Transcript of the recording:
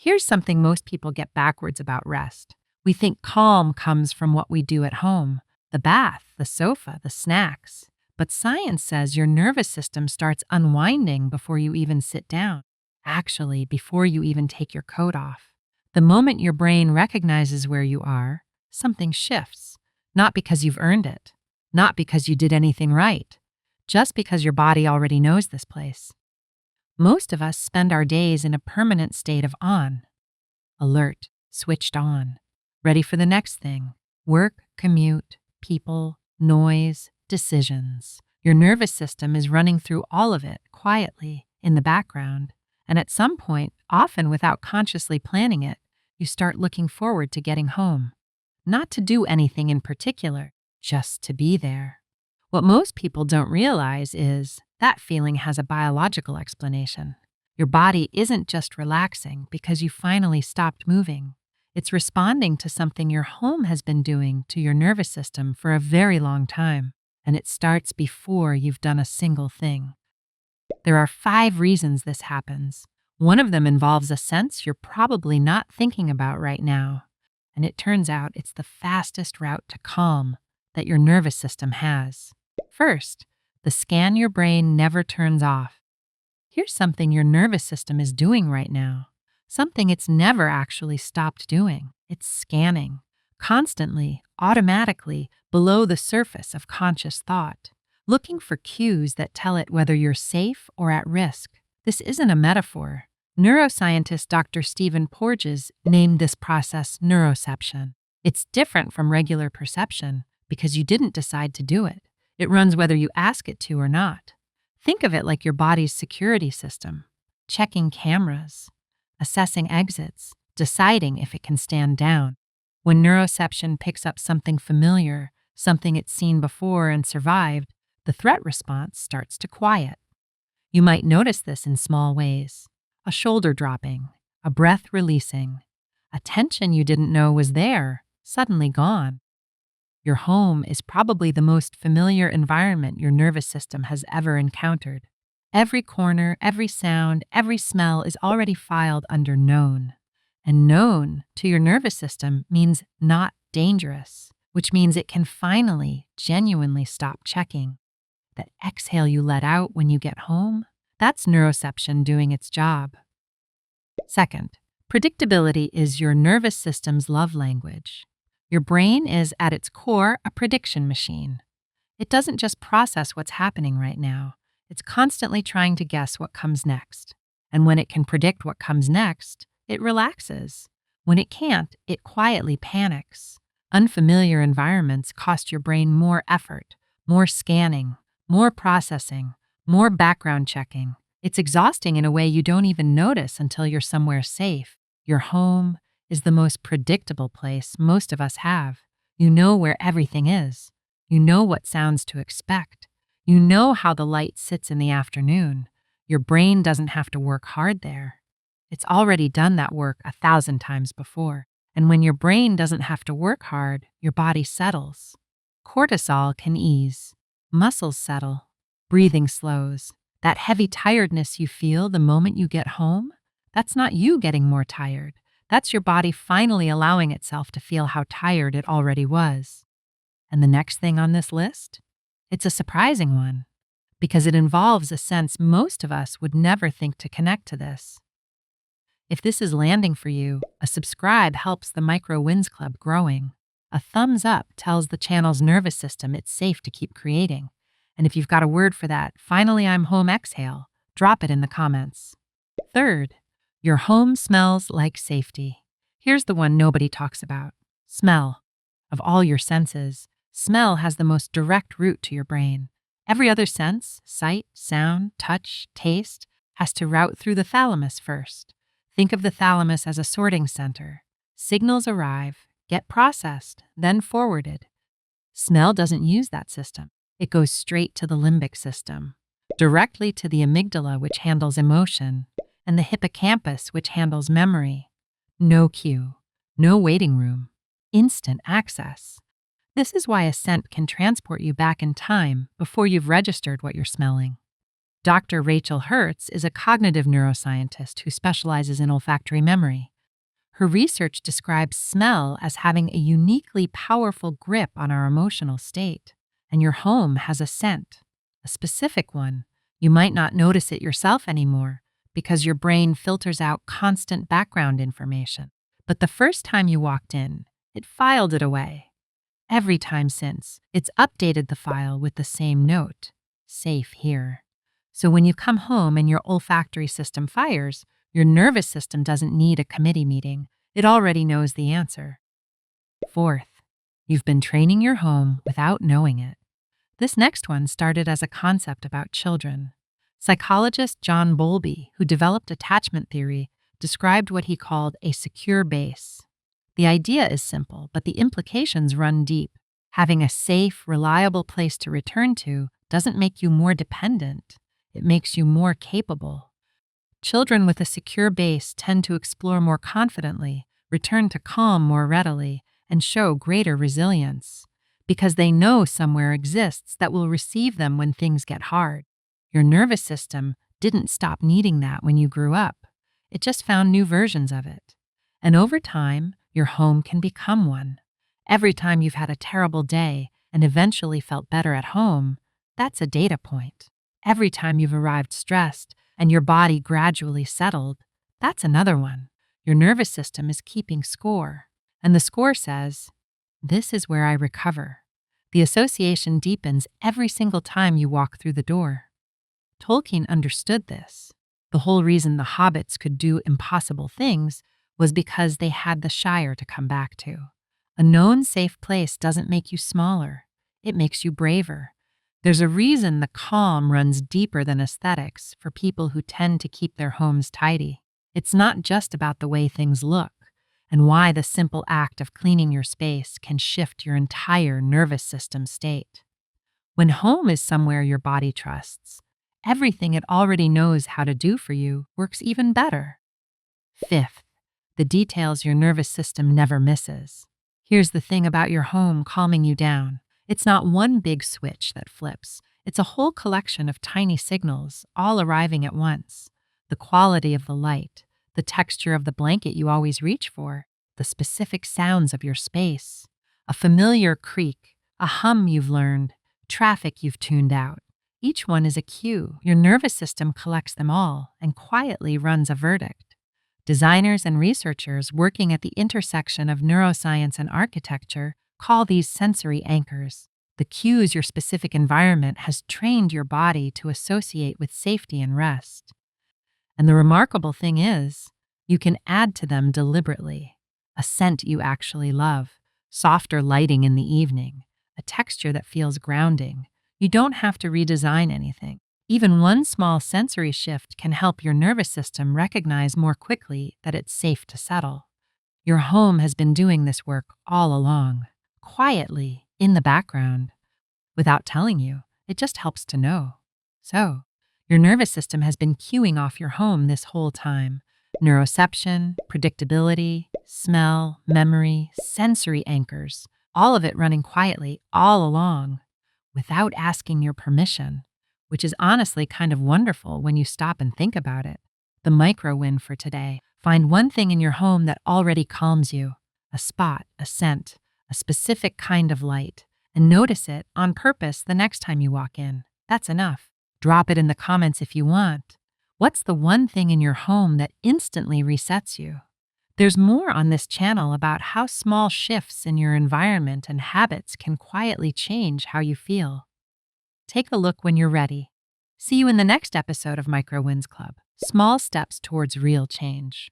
Here's something most people get backwards about rest. We think calm comes from what we do at home, the bath, the sofa, the snacks. But science says your nervous system starts unwinding before you even sit down. Actually, before you even take your coat off. The moment your brain recognizes where you are, something shifts. Not because you've earned it, not because you did anything right, just because your body already knows this place. Most of us spend our days in a permanent state of on, alert, switched on, ready for the next thing. Work, commute, people, noise, decisions. Your nervous system is running through all of it quietly in the background, and at some point, often without consciously planning it, you start looking forward to getting home. Not to do anything in particular, just to be there. What most people don't realize is that feeling has a biological explanation. Your body isn't just relaxing because you finally stopped moving. It's responding to something your home has been doing to your nervous system for a very long time, and it starts before you've done a single thing. There are 5 reasons this happens. One of them involves a sense you're probably not thinking about right now, and it turns out it's the fastest route to calm that your nervous system has. First, the scan your brain never turns off. Here's something your nervous system is doing right now, something it's never actually stopped doing. It's scanning, constantly, automatically, below the surface of conscious thought, looking for cues that tell it whether you're safe or at risk. This isn't a metaphor. Neuroscientist Dr. Stephen Porges named this process neuroception. It's different from regular perception because you didn't decide to do it. It runs whether you ask it to or not. Think of it like your body's security system, checking cameras, assessing exits, deciding if it can stand down. When neuroception picks up something familiar, something it's seen before and survived, the threat response starts to quiet. You might notice this in small ways. A shoulder dropping, a breath releasing, a tension you didn't know was there, suddenly gone. Your home is probably the most familiar environment your nervous system has ever encountered. Every corner, every sound, every smell is already filed under known. And known to your nervous system means not dangerous, which means it can finally, genuinely stop checking. That exhale you let out when you get home, that's neuroception doing its job. Second, predictability is your nervous system's love language. Your brain is, at its core, a prediction machine. It doesn't just process what's happening right now. It's constantly trying to guess what comes next. And when it can predict what comes next, it relaxes. When it can't, it quietly panics. Unfamiliar environments cost your brain more effort, more scanning, more processing, more background checking. It's exhausting in a way you don't even notice until you're somewhere safe. Your home is the most predictable place most of us have. You know where everything is. You know what sounds to expect. You know how the light sits in the afternoon. Your brain doesn't have to work hard there. It's already done that work 1,000 times before. And when your brain doesn't have to work hard, your body settles. Cortisol can ease. Muscles settle. Breathing slows. That heavy tiredness you feel the moment you get home, that's not you getting more tired. That's your body finally allowing itself to feel how tired it already was. And the next thing on this list? It's a surprising one, because it involves a sense most of us would never think to connect to this. If this is landing for you, a subscribe helps the Micro Wins Club growing. A thumbs up tells the channel's nervous system it's safe to keep creating. And if you've got a word for that, finally I'm home exhale, drop it in the comments. Third, your home smells like safety. Here's the one nobody talks about. Smell. Of all your senses, smell has the most direct route to your brain. Every other sense, sight, sound, touch, taste, has to route through the thalamus first. Think of the thalamus as a sorting center. Signals arrive, get processed, then forwarded. Smell doesn't use that system. It goes straight to the limbic system, directly to the amygdala, which handles emotion, and the hippocampus, which handles memory. No queue, no waiting room, instant access. This is why a scent can transport you back in time before you've registered what you're smelling. Dr. Rachel Hertz is a cognitive neuroscientist who specializes in olfactory memory. Her research describes smell as having a uniquely powerful grip on our emotional state. And your home has a scent, a specific one. You might not notice it yourself anymore because your brain filters out constant background information. But the first time you walked in, it filed it away. Every time since, it's updated the file with the same note, safe here. So when you come home and your olfactory system fires, your nervous system doesn't need a committee meeting. It already knows the answer. Fourth, you've been training your home without knowing it. This next one started as a concept about children. Psychologist John Bowlby, who developed attachment theory, described what he called a secure base. The idea is simple, but the implications run deep. Having a safe, reliable place to return to doesn't make you more dependent. It makes you more capable. Children with a secure base tend to explore more confidently, return to calm more readily, and show greater resilience because they know somewhere exists that will receive them when things get hard. Your nervous system didn't stop needing that when you grew up. It just found new versions of it. And over time, your home can become one. Every time you've had a terrible day and eventually felt better at home, that's a data point. Every time you've arrived stressed and your body gradually settled, that's another one. Your nervous system is keeping score. And the score says, this is where I recover. The association deepens every single time you walk through the door. Tolkien understood this. The whole reason the hobbits could do impossible things was because they had the Shire to come back to. A known safe place doesn't make you smaller. It makes you braver. There's a reason the calm runs deeper than aesthetics for people who tend to keep their homes tidy. It's not just about the way things look and why the simple act of cleaning your space can shift your entire nervous system state. When home is somewhere your body trusts, everything it already knows how to do for you works even better. Fifth, the details your nervous system never misses. Here's the thing about your home calming you down. It's not one big switch that flips. It's a whole collection of tiny signals, all arriving at once. The quality of the light, the texture of the blanket you always reach for, the specific sounds of your space, a familiar creak, a hum you've learned, traffic you've tuned out. Each one is a cue. Your nervous system collects them all and quietly runs a verdict. Designers and researchers working at the intersection of neuroscience and architecture call these sensory anchors, the cues your specific environment has trained your body to associate with safety and rest. And the remarkable thing is, you can add to them deliberately. A scent you actually love, softer lighting in the evening, a texture that feels grounding. You don't have to redesign anything. Even one small sensory shift can help your nervous system recognize more quickly that it's safe to settle. Your home has been doing this work all along. Quietly, in the background. Without telling you, it just helps to know. So, your nervous system has been cueing off your home this whole time. Neuroception, predictability, smell, memory, sensory anchors, all of it running quietly all along, without asking your permission, which is honestly kind of wonderful when you stop and think about it. The micro win for today. Find one thing in your home that already calms you. A spot, a scent, a specific kind of light, and notice it on purpose the next time you walk in. That's enough. Drop it in the comments if you want. What's the one thing in your home that instantly resets you? There's more on this channel about how small shifts in your environment and habits can quietly change how you feel. Take a look when you're ready. See you in the next episode of Micro Wins Club. Small steps towards real change.